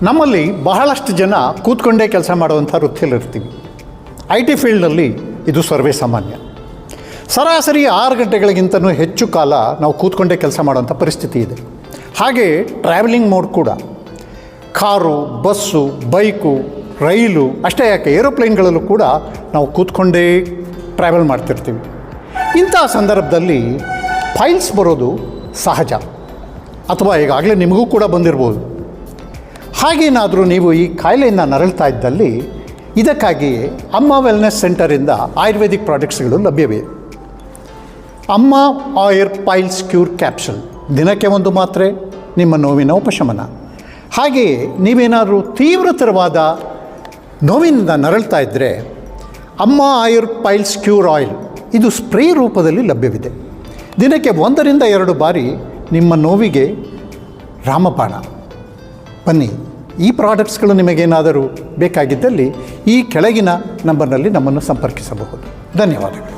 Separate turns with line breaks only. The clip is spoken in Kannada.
ನಮ್ಮಲ್ಲಿ ಬಹಳಷ್ಟು ಜನ ಕೂತ್ಕೊಂಡೇ ಕೆಲಸ ಮಾಡುವಂಥ ವೃತ್ತಿಯಲ್ಲಿರ್ತೀವಿ. IT ಫೀಲ್ಡ್ನಲ್ಲಿ ಇದು ಸರ್ವೇ ಸಾಮಾನ್ಯ. ಸರಾಸರಿ 6 ಗಂಟೆಗಳಿಗಿಂತಲೂ ಹೆಚ್ಚು ಕಾಲ ನಾವು ಕೂತ್ಕೊಂಡೇ ಕೆಲಸ ಮಾಡುವಂಥ ಪರಿಸ್ಥಿತಿ ಇದೆ. ಹಾಗೆ ಟ್ರಾವೆಲಿಂಗ್ ಮೋಡ್ ಕೂಡ ಕಾರು, ಬಸ್ಸು, ಬೈಕು, ರೈಲು ಅಷ್ಟೇ ಯಾಕೆ ಏರೋಪ್ಲೇನ್ಗಳಲ್ಲೂ ಕೂಡ ನಾವು ಕೂತ್ಕೊಂಡೇ ಟ್ರಾವೆಲ್ ಮಾಡ್ತಿರ್ತೀವಿ. ಇಂಥ ಸಂದರ್ಭದಲ್ಲಿ ಫೈಲ್ಸ್ ಬರೋದು ಸಹಜ, ಅಥವಾ ಈಗಾಗಲೇ ನಿಮಗೂ ಕೂಡ ಬಂದಿರ್ಬೋದು. ಹಾಗೇನಾದರೂ ನೀವು ಈ ಕಾಯಿಲೆಯಿಂದ ನರಳ್ತಾ ಇದ್ದಲ್ಲಿ ಇದಕ್ಕಾಗಿಯೇ ಅಮ್ಮ ವೆಲ್ನೆಸ್ ಸೆಂಟರಿಂದ ಆಯುರ್ವೇದಿಕ್ ಪ್ರಾಡಕ್ಟ್ಸ್ಗಳು ಲಭ್ಯವಿದೆ. ಅಮ್ಮ ಆಯುರ್ ಪೈಲ್ಸ್ ಕ್ಯೂರ್ ಕ್ಯಾಪ್ಸೂಲ್ ದಿನಕ್ಕೆ 1 ಮಾತ್ರೆ, ನಿಮ್ಮ ನೋವಿನ ಉಪಶಮನ. ಹಾಗೆಯೇ ನೀವೇನಾದರೂ ತೀವ್ರತರವಾದ ನೋವಿನಿಂದ ನರಳ್ತಾ ಇದ್ದರೆ ಅಮ್ಮ ಆಯುರ್ ಪೈಲ್ಸ್ ಕ್ಯೂರ್ ಆಯಿಲ್ ಇದು ಸ್ಪ್ರೇ ರೂಪದಲ್ಲಿ ಲಭ್ಯವಿದೆ. ದಿನಕ್ಕೆ 1 ರಿಂದ 2 ಬಾರಿ ನಿಮ್ಮ ನೋವಿಗೆ ರಾಮಬಾಣ. ಬನ್ನಿ, ಈ ಪ್ರಾಡಕ್ಟ್ಸ್ಗಳು ನಿಮಗೇನಾದರೂ ಬೇಕಾಗಿದ್ದಲ್ಲಿ ಈ ಕೆಳಗಿನ ನಂಬರ್ನಲ್ಲಿ ನಮ್ಮನ್ನು ಸಂಪರ್ಕಿಸಬಹುದು. ಧನ್ಯವಾದಗಳು.